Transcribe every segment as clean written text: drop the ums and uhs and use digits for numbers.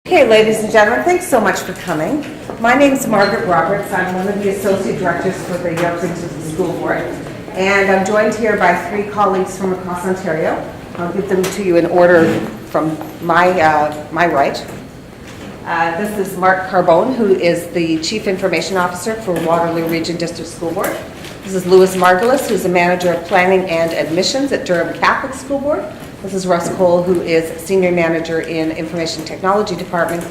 Okay, ladies and gentlemen, thanks so much for coming. My name is Margaret Roberts. I'm one of the Associate Directors for the York Region School Board. And I'm joined here by three colleagues from across Ontario. I'll give them to you in order from my right. This is Mark Carbone, who is the Chief Information Officer for Waterloo Region District School Board. This is Lewis Morgulis, who's the Manager of Planning and Admissions at Durham Catholic School Board. This is Russ Coles, who is Senior Manager in Information Technology Department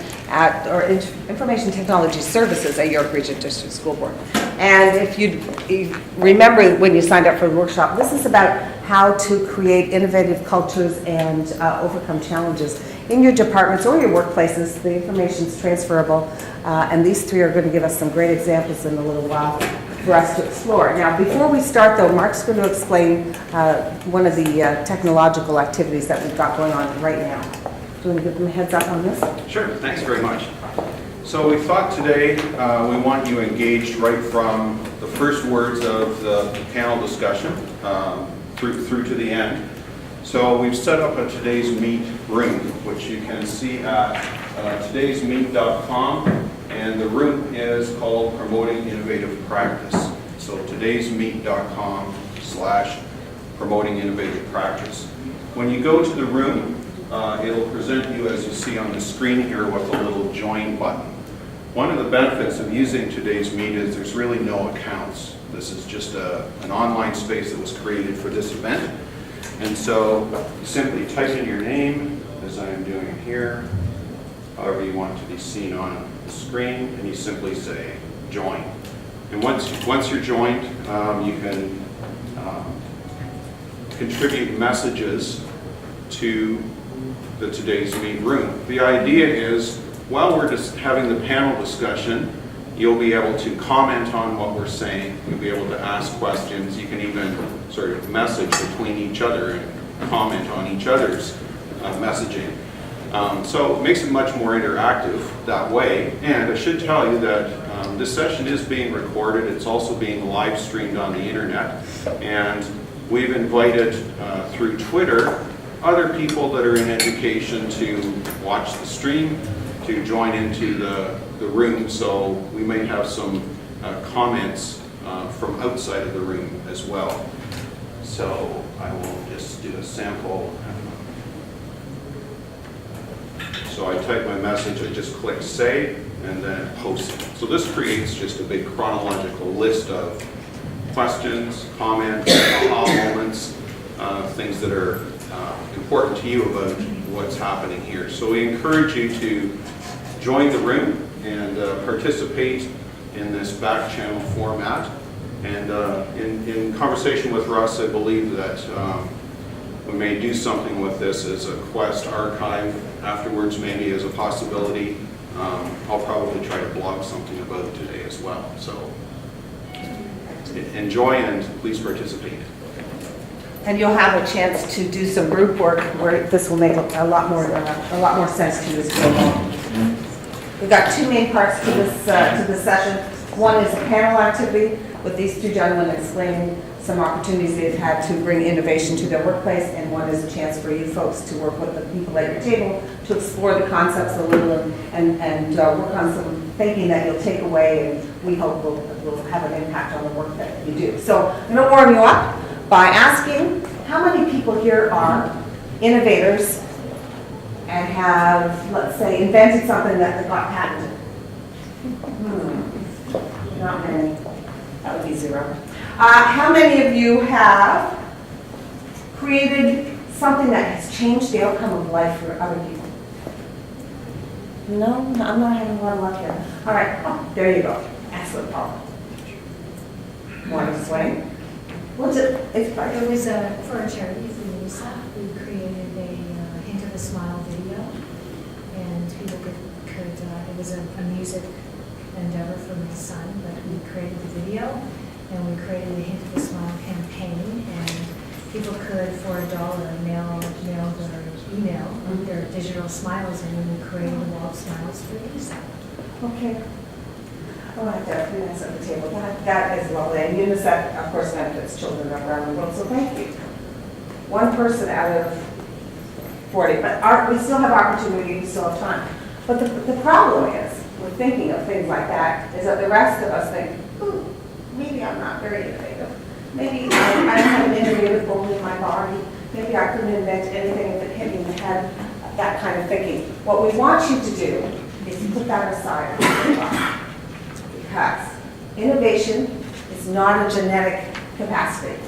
Information Technology Services at York Region District School Board. And if you remember when you signed up for the workshop, this is about how to create innovative cultures and overcome challenges in your departments or your workplaces. The information is transferable, and these three are going to give us some great examples in a little while for us to explore. Now, before we start, though, Mark's going to explain one of the technological activities that we've got going on right now. Do you want to give them a heads up on this? Sure, thanks very much. So we thought today we want you engaged right from the first words of the panel discussion through to the end. So we've set up a Today's Meet room, which you can see at todaysmeet.com, and the room is called Promoting Innovative Practice. So todaysmeet.com/promoting innovative practice. When you go to the room, it'll present you, as you see on the screen here, with a little join button. One of the benefits of using Today's Meet is there's really no accounts. This is just an online space that was created for this event. And so you simply type in your name, as I am doing here, however you want it to be seen on the screen, and you simply say join. And once you're joined, you can contribute messages to the Today's Meet room. The idea is, while we're just having the panel discussion, you'll be able to comment on what we're saying. You'll be able to ask questions. You can even sort of message between each other and comment on each other's messaging. So it makes it much more interactive that way. And I should tell you that this session is being recorded. It's also being live streamed on the internet. And we've invited through Twitter other people that are in education to watch the stream, to join into the room, so we may have some comments from outside of the room as well. So I will just do a sample. So I type my message, I just click save, and then post it. So this creates just a big chronological list of questions, comments, aha moments, things that are important to you about what's happening here. So we encourage you to join the room and participate in this back channel format. And in conversation with Russ, I believe that we may do something with this as a Quest archive afterwards, maybe as a possibility. I'll probably try to blog something about it today as well. So enjoy and please participate. And you'll have a chance to do some group work where this will make a lot more sense to you as we go along. We've got two main parts to this session. One is a panel activity with these two gentlemen explaining some opportunities they've had to bring innovation to their workplace, and one is a chance for you folks to work with the people at your table to explore the concepts a little and work on some thinking that you'll take away, and we hope will have an impact on the work that you do. So I'm going to warm you up by asking how many people here are innovators and have, let's say, invented something that got patented? Not many. That would be zero. How many of you have created something that has changed the outcome of life for other people? No, I'm not having a lot of luck here. All right, there you go. Excellent, Paul. Want to explain? What's it? It was for a charity for Lisa. We created a Hint of a Smile video, and people could it was a music endeavor for my son, but we created the video, and we created a Hint of a Smile campaign, and people could, for $1, mail their email with their digital smiles, and we created a wall of smiles for Lisa. Okay. I like that. That's at the table. That is lovely. And UNICEF, of course, benefits children around the world, so thank you. One person out of 40, but we still have opportunity, we still have time. But the problem is, with thinking of things like that, is that the rest of us think, ooh, maybe I'm not very innovative. Maybe I have an innovative bone in my body. Maybe I couldn't invent anything if it hit me in the head, that kind of thinking. What we want you to do is put that aside. Because innovation is not a genetic capacity.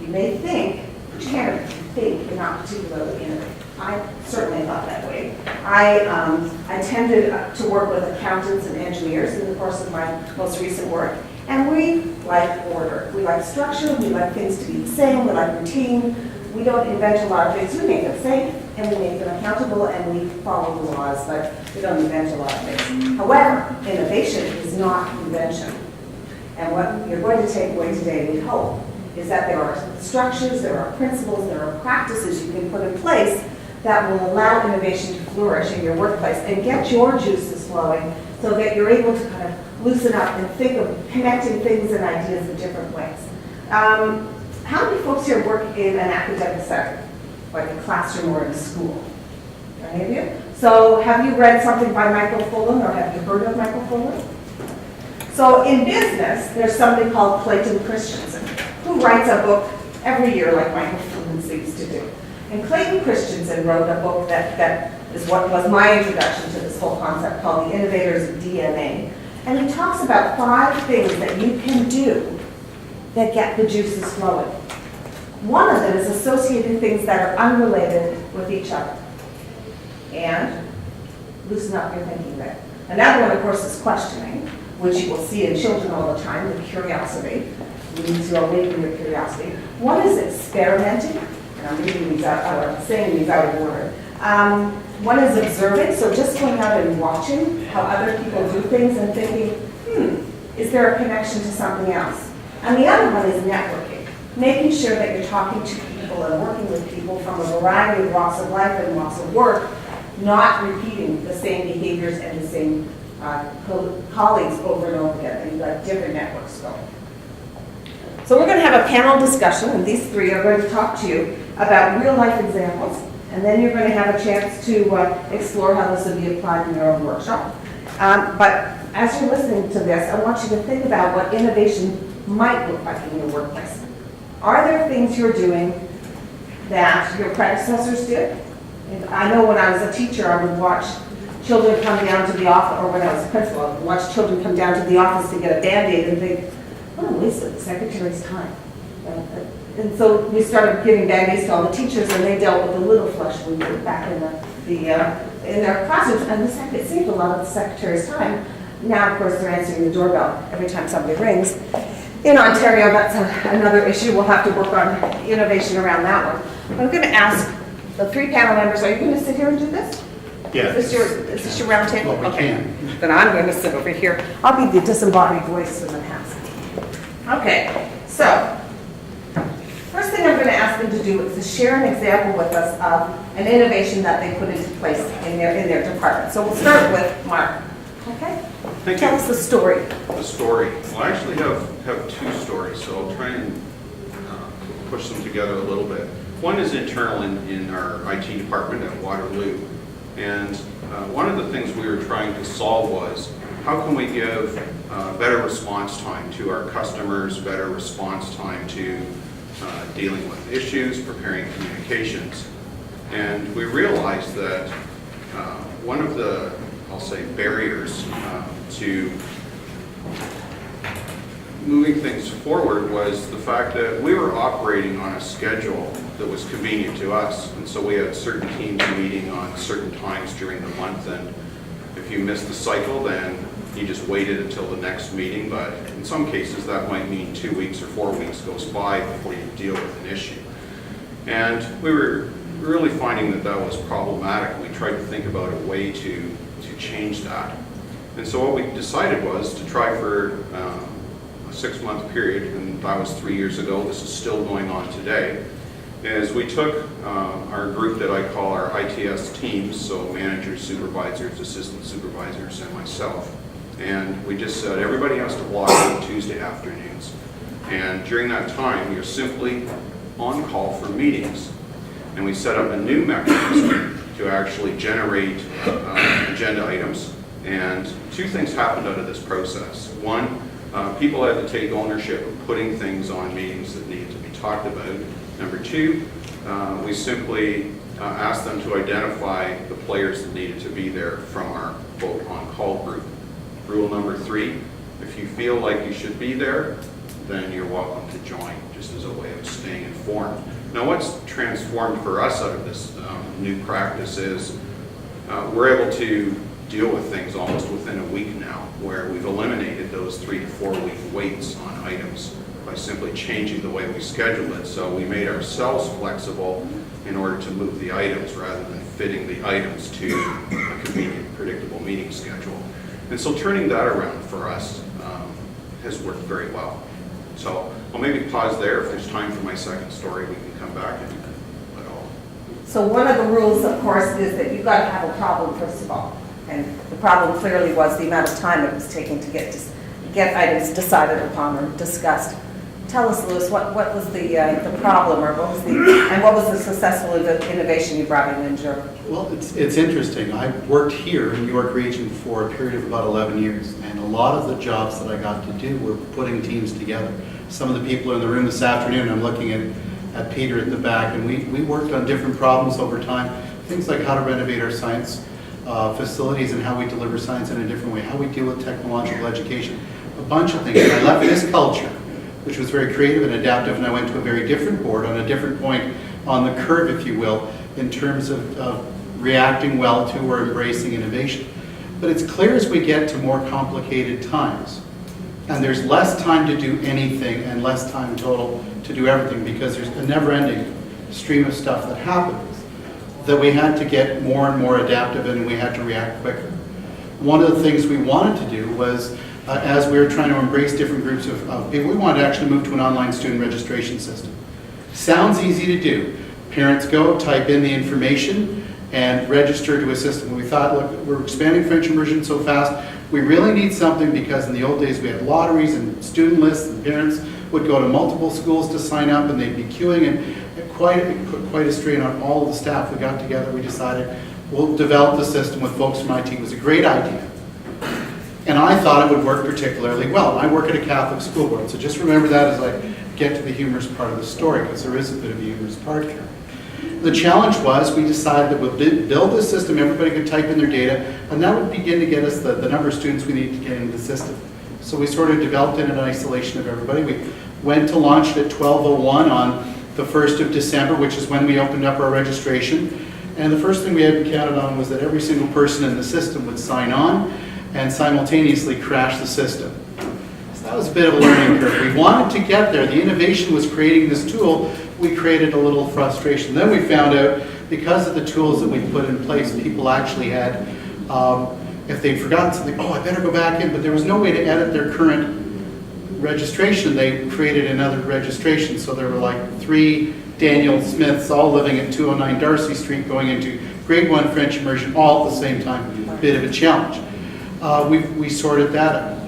You may think, but you can't think you're not particularly innovative. I certainly thought that way. I tended to work with accountants and engineers in the course of my most recent work, and we like order. We like structure, we like things to be the same, we like routine. We don't invent a lot of things. We make them safe, and we make them accountable, and we follow the laws, but we don't invent a lot of things. However, innovation is not invention. And what you're going to take away today, we hope, is that there are structures, there are principles, there are practices you can put in place that will allow innovation to flourish in your workplace and get your juices flowing so that you're able to kind of loosen up and think of connecting things and ideas in different ways. How many folks here work in an academic setting, like a classroom or in a school? Any of you? So have you read something by Michael Fullan, or have you heard of Michael Fullan? So in business, there's somebody called Clayton Christensen, who writes a book every year like Michael Fullan seems to do. And Clayton Christensen wrote a book that is what was my introduction to this whole concept, called The Innovators of DNA. And he talks about 5 things that you can do that get the juices flowing. One of them is associating things that are unrelated with each other. And loosen up your thinking there. Another one, of course, is questioning, which you will see in children all the time, with curiosity. You need to awaken your curiosity. One is experimenting, and I'm reading these out, or saying these out of order. One is observing, so just going out and watching how other people do things and thinking, is there a connection to something else? And the other one is networking, making sure that you're talking to people and working with people from a variety of walks of life and walks of work, not repeating the same behaviors and the same colleagues over and over again, and you've got different networks going. So we're going to have a panel discussion, and these 3 are going to talk to you about real life examples, and then you're going to have a chance to explore how this will be applied in your own workshop. But as you're listening to this, I want you to think about what innovation might look like in your workplace. Are there things you're doing that your predecessors did? And I know when I was a teacher, I would watch children come down to the office, or when I was a principal, I would watch children come down to the office to get a Band-Aid and think, what a waste of the secretary's time. And so we started giving Band-Aids to all the teachers, and they dealt with the little flesh wound back in their classrooms, and it saved a lot of the secretary's time. Now, of course, they're answering the doorbell every time somebody rings. In Ontario, that's another issue. We'll have to work on innovation around that one. I'm going to ask the 3 panel members, are you going to sit here and do this? Yeah. Is this your round table? Well, we can. Then I'm going to sit over here. I'll be the disembodied voice in the house. Okay, so first thing I'm going to ask them to do is to share an example with us of an innovation that they put into place in their department. So we'll start with Mark. Okay? Tell us the story. The story. Well, I actually have 2 stories, so I'll try and push them together a little bit. One is internal in our IT department at Waterloo. And one of the things we were trying to solve was, how can we give better response time to our customers, better response time to dealing with issues, preparing communications. And we realized that one of the, I'll say, barriers to moving things forward was the fact that we were operating on a schedule that was convenient to us. And so we had certain teams meeting on certain times during the month, and if you missed the cycle, then you just waited until the next meeting. But in some cases, that might mean 2 weeks or 4 weeks goes by before you deal with an issue. And we were really finding that that was problematic. We tried to think about a way to change that. And so what we decided was to try for a 6-month period, and that was 3 years ago. This is still going on today. Is we took our group that I call our ITS teams, so managers, supervisors, assistant supervisors, and myself, and we just said everybody has to block out Tuesday afternoons. And during that time, you're simply on call for meetings. And we set up a new mechanism to to actually generate agenda items. And two things happened out of this process. One, people had to take ownership of putting things on meetings that needed to be talked about. Number two, we simply asked them to identify the players that needed to be there from our vote on call group. Rule number 3, if you feel like you should be there, then you're welcome to join, just as a way of staying informed. Now what's transformed for us out of this new practice is we're able to deal with things almost within a week now, where we've eliminated those 3 to 4 week waits on items by simply changing the way we schedule it. So we made ourselves flexible in order to move the items rather than fitting the items to a convenient, predictable meeting schedule. And so turning that around for us has worked very well. So I'll maybe pause there. If there's time for my second story, we can come back and let all. So one of the rules, of course, is that you've got to have a problem, first of all. And the problem clearly was the amount of time it was taking to get items decided upon or discussed. Tell us, Lewis, what was the problem, or what was the successful innovation you brought in Europe? Well, it's interesting. I worked here in New York region for a period of about 11 years, and a lot of the jobs that I got to do were putting teams together. Some of the people are in the room this afternoon. I'm looking at Peter at the back, and we worked on different problems over time. Things like how to renovate our science facilities and how we deliver science in a different way, how we deal with technological education, a bunch of things. And I left this culture, which was very creative and adaptive, and I went to a very different board on a different point on the curve, if you will, in terms of reacting well to or embracing innovation. But it's clear as we get to more complicated times, and there's less time to do anything and less time total to do everything, because there's a never-ending stream of stuff that happens, that we had to get more and more adaptive and we had to react quicker. One of the things we wanted to do was, as we were trying to embrace different groups of people, we wanted to actually move to an online student registration system. Sounds easy to do. Parents go, type in the information, and register to a system. We thought, look, we're expanding French immersion so fast, we really need something, because in the old days we had lotteries and student lists, and parents would go to multiple schools to sign up, and they'd be queuing, and it put quite a strain on all of the staff. We got together, we decided we'll develop the system with folks from IT. It was a great idea. And I thought it would work particularly well. I work at a Catholic school board, so just remember that as I get to the humorous part of the story, because there is a bit of a humorous part here. The challenge was, we decided that we'll build this system, everybody could type in their data, and that would begin to get us the number of students we need to get into the system. So we sort of developed it in isolation of everybody. We went to launch it at 12:01 on the 1st of December, which is when we opened up our registration. And the first thing we had counted on was that every single person in the system would sign on and simultaneously crash the system. So that was a bit of a learning curve. We wanted to get there. The innovation was creating this tool. We created a little frustration. Then we found out, because of the tools that we put in place, people actually had, if they'd forgotten something, oh, I better go back in, but there was no way to edit their current registration. They created another registration. So there were like 3 Daniel Smiths all living at 209 Darcy Street going into grade 1 French immersion all at the same time. A bit of a challenge. We sorted that out.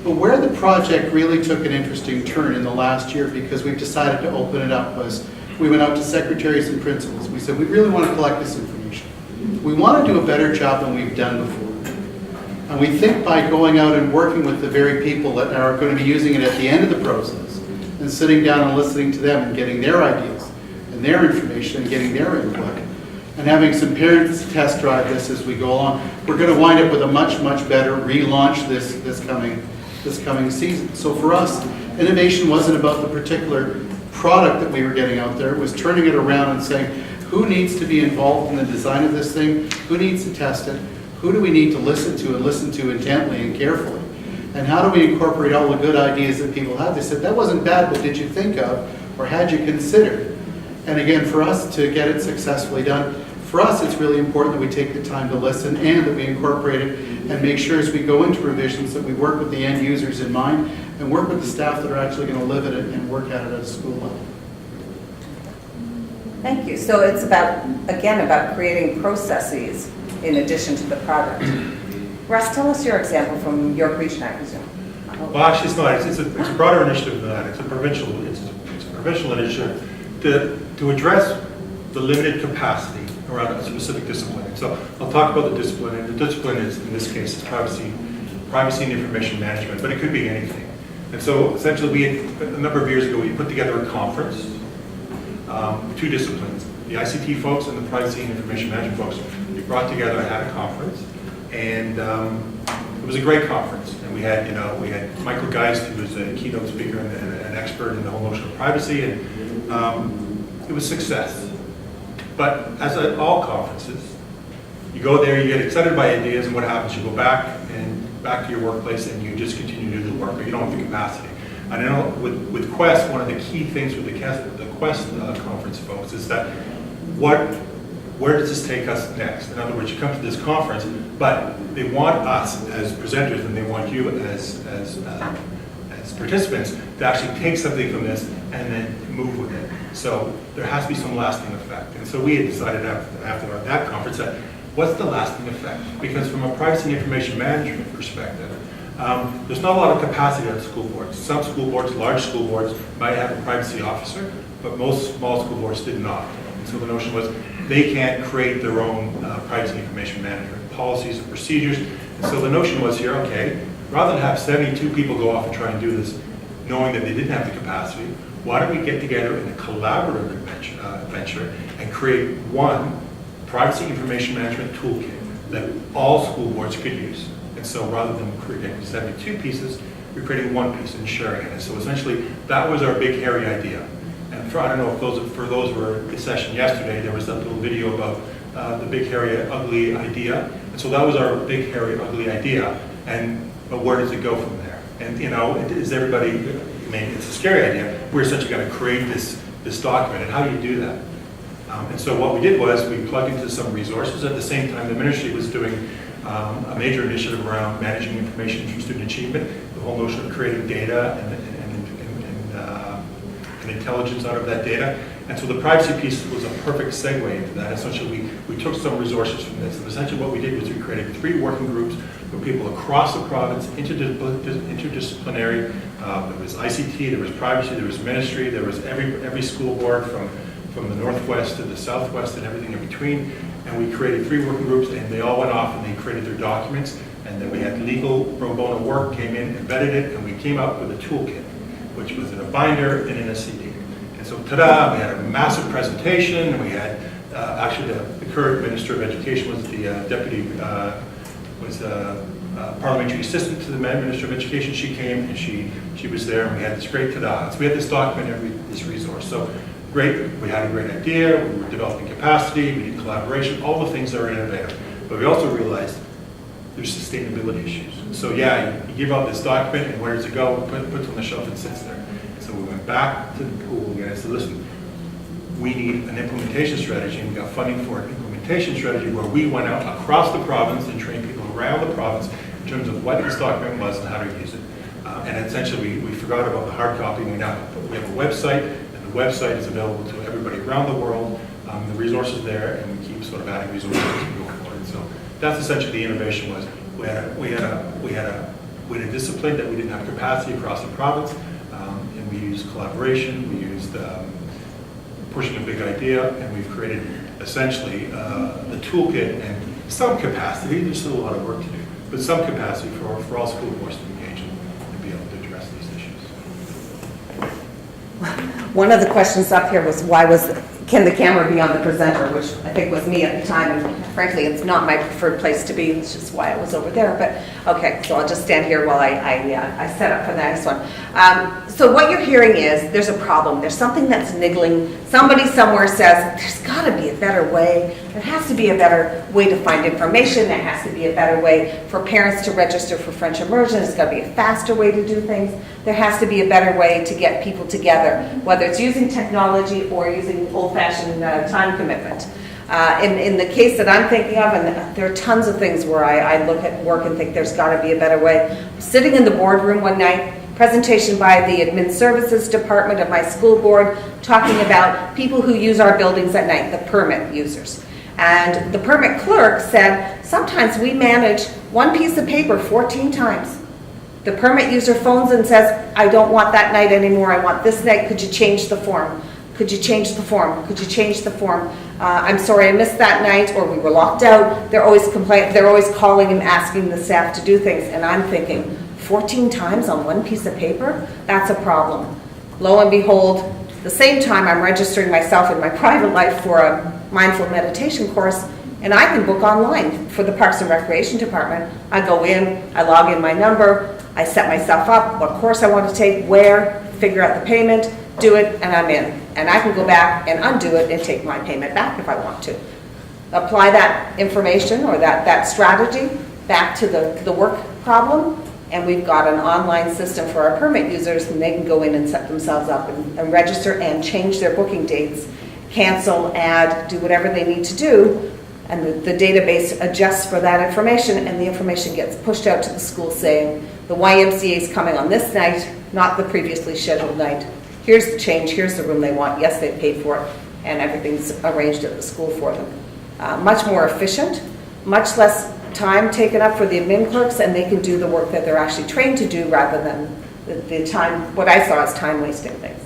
But where the project really took an interesting turn in the last year, because we've decided to open it up, was we went out to secretaries and principals. We said, we really want to collect this information. We want to do a better job than we've done before. And we think by going out and working with the very people that are going to be using it at the end of the process, and sitting down and listening to them and getting their ideas and their information and getting their input, and having some parents test drive this as we go along, we're going to wind up with a much, much better relaunch this coming season. So for us, innovation wasn't about the particular product that we were getting out there. It was turning it around and saying, who needs to be involved in the design of this thing? Who needs to test it? Who do we need to listen to intently and carefully? And how do we incorporate all the good ideas that people have? They said, that wasn't bad, but did you think of, or had you considered? And again, for us to get it successfully done, for us it's really important that we take the time to listen and that we incorporate it and make sure as we go into revisions that we work with the end users in mind and work with the staff that are actually going to live at it and work at it at a school level. Thank you. So it's about, again, about creating processes in addition to the product. Russ, tell us your example from York Region, I presume. Well, actually, it's not. It's a broader initiative than that. It's a provincial initiative to address the limited capacity around a specific discipline. So I'll talk about the discipline, and the discipline is, in this case, is privacy and information management, but it could be anything. And so essentially we had, a number of years ago, we put together a conference, two disciplines, the ICT folks and the privacy and information management folks. We brought together and had a conference, and it was a great conference. And we had, we had Michael Geist, who was a keynote speaker and an expert in the whole notion of privacy, and it was a success. But as at all conferences, you go there, you get excited by ideas, and what happens? You go back to your workplace, and you just continue to do the work, but you don't have the capacity. I know with Quest, one of the key things with the Quest conference folks is that where does this take us next? In other words, you come to this conference, but they want us as presenters, and they want you as participants to actually take something from this and then move with it. So there has to be some lasting effect. And so we had decided after that conference that what's the lasting effect? Because from a privacy and information management perspective, there's not a lot of capacity at school boards. Some school boards, large school boards, might have a privacy officer, but most small school boards did not. And so the notion was they can't create their own privacy and information management policies and procedures. And so the notion was here, okay, rather than have 72 people go off and try and do this, knowing that they didn't have the capacity, why don't we get together in a collaborative venture and create one privacy information management toolkit that all school boards could use. And so rather than creating 72 pieces, we're creating one piece and sharing it. And so essentially, that was our big, hairy idea. And I don't know if for those who were at the session yesterday, there was that little video about the big, hairy, ugly idea. And so that was our big, hairy, ugly idea. But where does it go from there? And is everybody, it's a scary idea. We're essentially going to create this document, and how do you do that? And so what we did was we plugged into some resources. At the same time, the ministry was doing a major initiative around managing information from student achievement, the whole notion of creating data and intelligence out of that data. And so the privacy piece was a perfect segue into that. Essentially, we took some resources from this. And essentially what we did was we created 3 working groups for people across the province, interdisciplinary. There was ICT, there was privacy, there was ministry, there was every school board from the Northwest to the Southwest and everything in between. And we created 3 working groups, and they all went off and they created their documents. And then we had legal pro bono work, came in, embedded it, and we came up with a toolkit, which was in a binder and in a CD. And so, ta-da, we had a massive presentation, and we had, actually the current Minister of Education was the deputy, parliamentary assistant to the Minister of Education. She came and she was there, and we had this great ta-da. So we had this document, this resource. So great, we had a great idea, we were developing capacity, we need collaboration, all the things that are innovative. But we also realized there's sustainability issues. So yeah, you give out this document, and where does it go? Put it on the shelf, it sits there. And so we went back to the pool again and said, listen, we need an implementation strategy, and we got funding for an implementation strategy where we went out across the province and trained people around the province in terms of what this document was and how to use it. And essentially, we forgot about the hard copy. We have a website, and the website is available to everybody around the world. The resources there, and we keep sort of adding resources as we go forward. So that's essentially the innovation was we had a discipline that we didn't have capacity across the province, and we used collaboration. We used pushing a big idea, and we've created essentially the toolkit and some capacity. There's still a lot of work to do, but some capacity for all school boards to engage and be able to address these issues. One of the questions up here was can the camera be on the presenter, which I think was me at the time, and frankly, it's not my preferred place to be. It's just why I was over there. But okay, so I'll just stand here while I set up for the next one. So what you're hearing is there's a problem. There's something that's niggling. Somebody somewhere says there's got to be a better way. There has to be a better way to find information. There has to be a better way for parents to register for French immersion. There's got to be a faster way to do things. There has to be a better way to get people together, whether it's using technology or using old-fashioned time commitment. In the case that I'm thinking of, and there are tons of things where I look at work and think there's got to be a better way. Sitting in the boardroom one night, presentation by the Admin Services Department of my school board talking about people who use our buildings at night, the permit users. And the permit clerk said, sometimes we manage one piece of paper 14 times. The permit user phones and says, I don't want that night anymore, I want this night, could you change the form? Could you change the form? Could you change the form? I'm sorry I missed that night, or we were locked out. They're always calling and asking the staff to do things, and I'm thinking, 14 times on one piece of paper? That's a problem. Lo and behold, the same time I'm registering myself in my private life for a mindful meditation course, and I can book online for the Parks and Recreation Department. I go in, I log in my number, I set myself up, what course I want to take, where, figure out the payment, do it, and I'm in. And I can go back and undo it and take my payment back if I want to. Apply that information or that strategy back to the work problem, and we've got an online system for our permit users, and they can go in and set themselves up and register and change their booking dates, cancel, add, do whatever they need to do, and the database adjusts for that information, and the information gets pushed out to the school saying, the YMCA is coming on this night, not the previously scheduled night. Here's the change, here's the room they want, yes, they paid for it, and everything's arranged at the school for them. Much more efficient, much less time taken up for the admin clerks, and they can do the work that they're actually trained to do rather than the time, what I saw as time wasting things.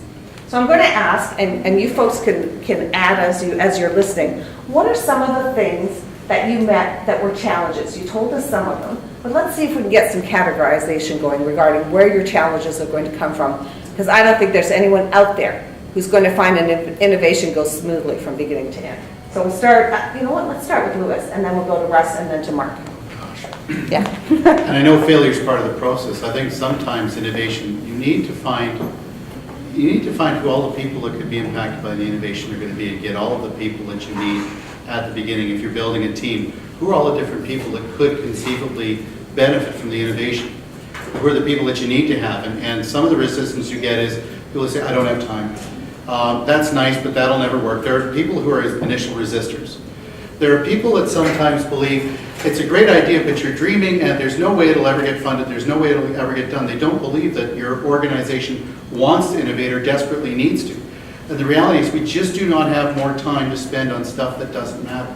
So I'm going to ask, and you folks can add as you're listening, what are some of the things that you met that were challenges? You told us some of them, but let's see if we can get some categorization going regarding where your challenges are going to come from, because I don't think there's anyone out there who's going to find an innovation go smoothly from beginning to end. So we'll start, you know what, let's start with Lewis, and then we'll go to Russ, and then to Mark. Yeah. And I know failure is part of the process. I think sometimes innovation, you need to find who all the people that could be impacted by the innovation are going to be, and get all of the people that you need at the beginning. If you're building a team, who are all the different people that could conceivably benefit from the innovation? Who are the people that you need to have? And some of the resistance you get is people say, I don't have time. That's nice, but that'll never work. There are people who are initial resistors. There are people that sometimes believe it's a great idea, but you're dreaming and there's no way it'll ever get funded, there's no way it'll ever get done. They don't believe that your organization wants to innovate or desperately needs to. And the reality is we just do not have more time to spend on stuff that doesn't matter.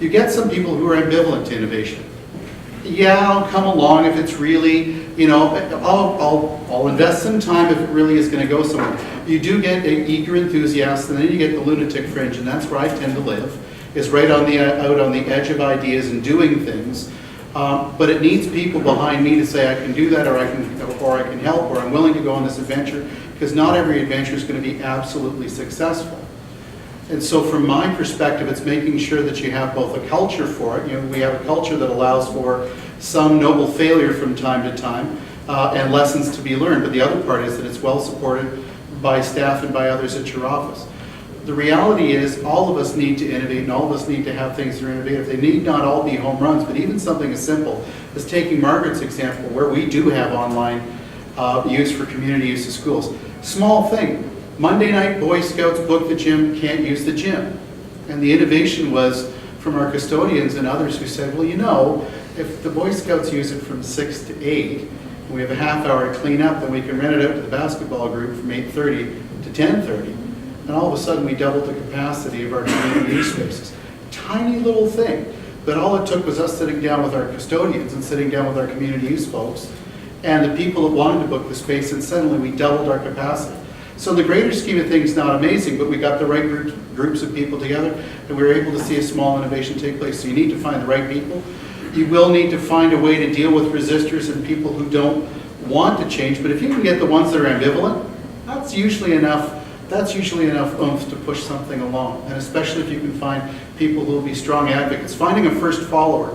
You get some people who are ambivalent to innovation. Yeah, I'll come along if it's really, you know, I'll invest some time if it really is going to go somewhere. You do get eager enthusiasts, and then you get the lunatic fringe, and that's where I tend to live, is right on out on the edge of ideas and doing things. But it needs people behind me to say I can do that, or I can help, or I'm willing to go on this adventure, because not every adventure is going to be absolutely successful. And so from my perspective, it's making sure that you have both a culture for it. You know, we have a culture that allows for some noble failure from time to time and lessons to be learned. But the other part is that it's well supported by staff and by others at your office. The reality is all of us need to innovate, and all of us need to have things that are innovative. They need not all be home runs, but even something as simple as taking Margaret's example, where we do have online use for community use of schools. Small thing. Monday night, Boy Scouts book the gym, can't use the gym. And the innovation was from our custodians and others who said, well, you know, if the Boy Scouts use it from 6 to 8, and we have a half hour to clean up, then we can rent it out to the basketball group from 8:30 to 10:30. And all of a sudden, we doubled the capacity of our community use spaces. Tiny little thing. But all it took was us sitting down with our custodians and sitting down with our community use folks and the people that wanted to book the space, and suddenly we doubled our capacity. So the greater scheme of things, not amazing, but we got the right groups of people together, and we were able to see a small innovation take place. So you need to find the right people. You will need to find a way to deal with resistors and people who don't want to change, but if you can get the ones that are ambivalent, that's usually enough oomph to push something along, and especially if you can find people who will be strong advocates. Finding a first follower.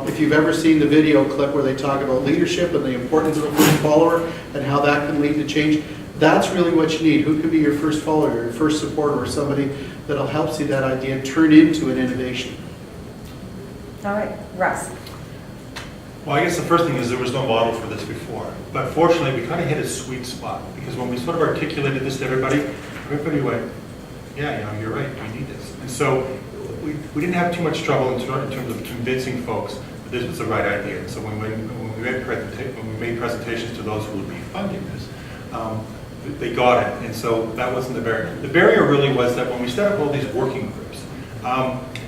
If you've ever seen the video clip where they talk about leadership and the importance of a first follower and how that can lead to change, that's really what you need. Who can be your first follower, your first supporter, or somebody that'll help see that idea turn into an innovation? All right, Russ. Well, I guess the first thing is there was no model for this before. But fortunately, we kind of hit a sweet spot, because when we sort of articulated this to everybody went, yeah, you know, you're right, we need this. And so we didn't have too much trouble in terms of convincing folks that this was the right idea. And so when we made presentations to those who would be funding this, they got it. And so that wasn't the barrier. The barrier really was that when we set up all these working groups,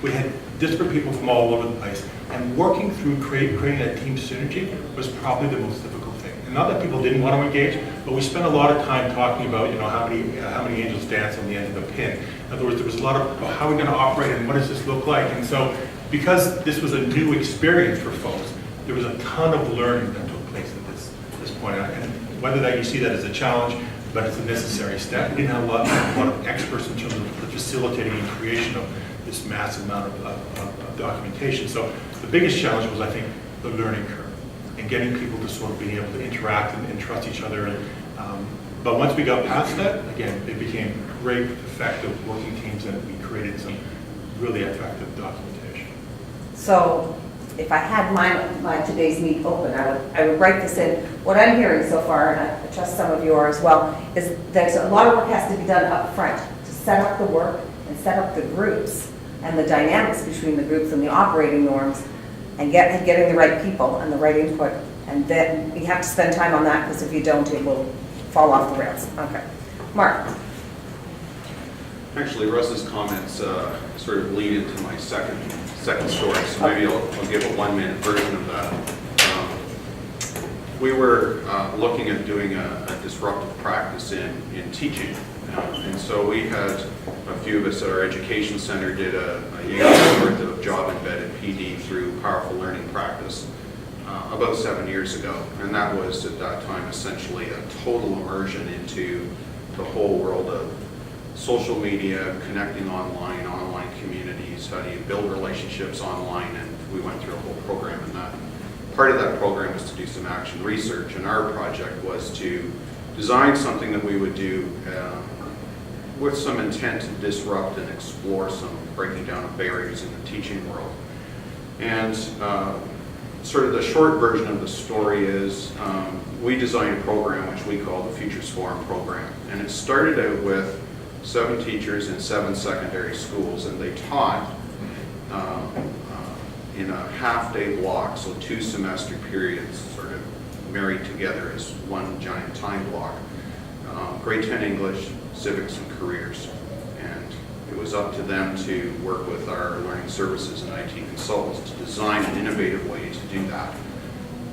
we had disparate people from all over the place. And working through creating that team synergy was probably the most difficult thing. And not that people didn't want to engage, but we spent a lot of time talking about, you know, how many angels dance on the end of a pin. In other words, there was a lot of, well, how are we going to operate and what does this look like? And so because this was a new experience for folks, there was a ton of learning that took place at this point. And whether that you see that as a challenge, but it's a necessary step. We didn't have a lot of experts in terms of the facilitating and creation of this massive amount of documentation. So the biggest challenge was, I think, the learning curve and getting people to sort of being able to interact and trust each other. And, but once we got past that, again, it became great, effective working teams, and we created some really effective documentation. So if I had my today's meet open, I would write this in. What I'm hearing so far, and I trust some of you are as well, is there's a lot of work has to be done up front to set up the work and set up the groups and the dynamics between the groups and the operating norms, and getting the right people and the right input. And then you have to spend time on that, because if you don't, it will fall off the rails. Okay. Mark. Actually, Russ's comments sort of lead into my second story, so maybe I'll give a 1-minute version of that. We were looking at doing a disruptive practice in teaching, and so we had a few of us at our education center did a year's worth of job-embedded PD through powerful learning practice about 7 years ago, and that was at that time essentially a total immersion into the whole world of social media, connecting online communities, how do you build relationships online, and we went through a whole program in that. Part of that program was to do some action research, and our project was to design something that we would do with some intent to disrupt and explore some breaking down of barriers in the teaching world. And sort of the short version of the story is we designed a program which we call the Futures Forum program, and it started out with 7 teachers in 7 secondary schools, and they taught in a half-day block, so 2 semester periods sort of married together as one giant time block. Grade 10 English, civics, and careers. And it was up to them to work with our learning services and IT consultants to design an innovative way to do that.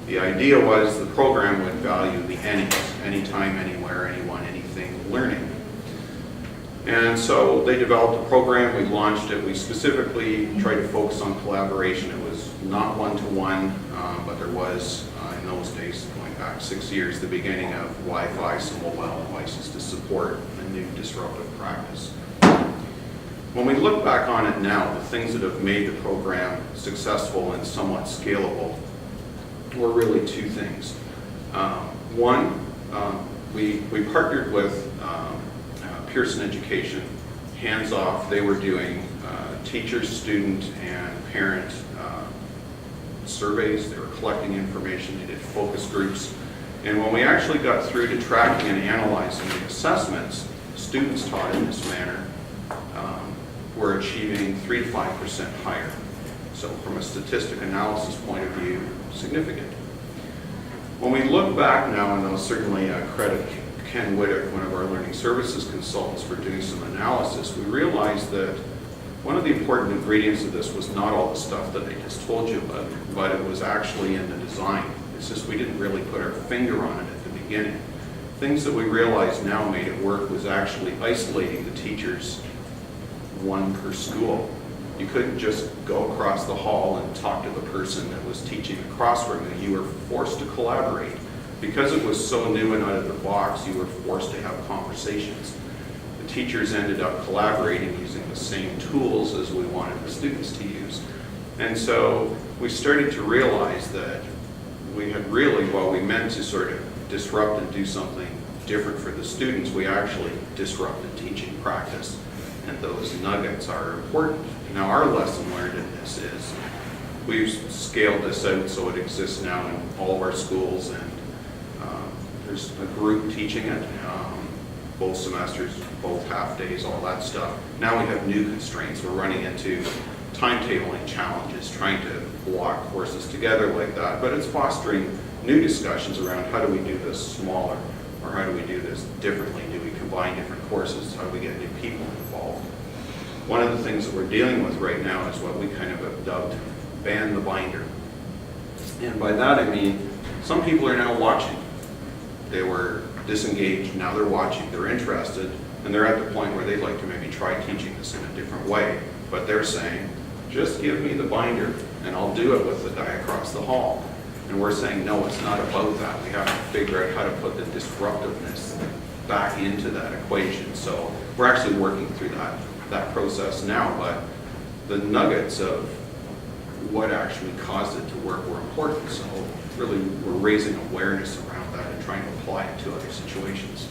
The idea was the program would value the anytime, anywhere, anyone, anything learning. And so they developed a program, we launched it, we specifically tried to focus on collaboration. It was not one-to-one, but there was, in those days, going back 6 years, the beginning of Wi-Fi, some mobile devices to support a new disruptive practice. When we look back on it now, the things that have made the program successful and somewhat scalable were really 2 things. One, we partnered with Pearson Education, hands-off. They were doing teacher, student, and parent surveys. They were collecting information. They did focus groups. And when we actually got through to tracking and analyzing the assessments, students taught in this manner were achieving 3 to 5% higher. So from a statistic analysis point of view, significant. When we look back now, and I'll certainly credit Ken Whittock, one of our learning services consultants, for doing some analysis, we realized that one of the important ingredients of this was not all the stuff that I just told you about, but it was actually in the design. It's just we didn't really put our finger on it at the beginning. Things that we realize now made it work was actually isolating the teachers, 1 per school. You couldn't just go across the hall and talk to the person that was teaching across from you. You were forced to collaborate. Because it was so new and out of the box, you were forced to have conversations. The teachers ended up collaborating using the same tools as we wanted the students to use. And so we started to realize that we had really, while we meant to sort of disrupt and do something different for the students, we actually disrupted teaching practice. And those nuggets are important. Now our lesson learned in this is we've scaled this out so it exists now in all of our schools, and there's a group teaching it, both semesters, both half days, all that stuff. Now we have new constraints. We're running into timetabling challenges, trying to block courses together like that, but it's fostering new discussions around how do we do this smaller, or how do we do this differently? Do we combine different courses? How do we get new people involved? One of the things that we're dealing with right now is what we kind of have dubbed ban the binder. And by that I mean some people are now watching. They were disengaged, now they're watching, they're interested, And they're at the point where they'd like to maybe try teaching this in a different way. But they're saying, just give me the binder and I'll do it with the guy across the hall. And we're saying, no, it's not about that. We have to figure out how to put the disruptiveness back into that equation. So we're actually working through that process now, but the nuggets of what actually caused it to work were important. So really, we're raising awareness around that and trying to apply it to other situations.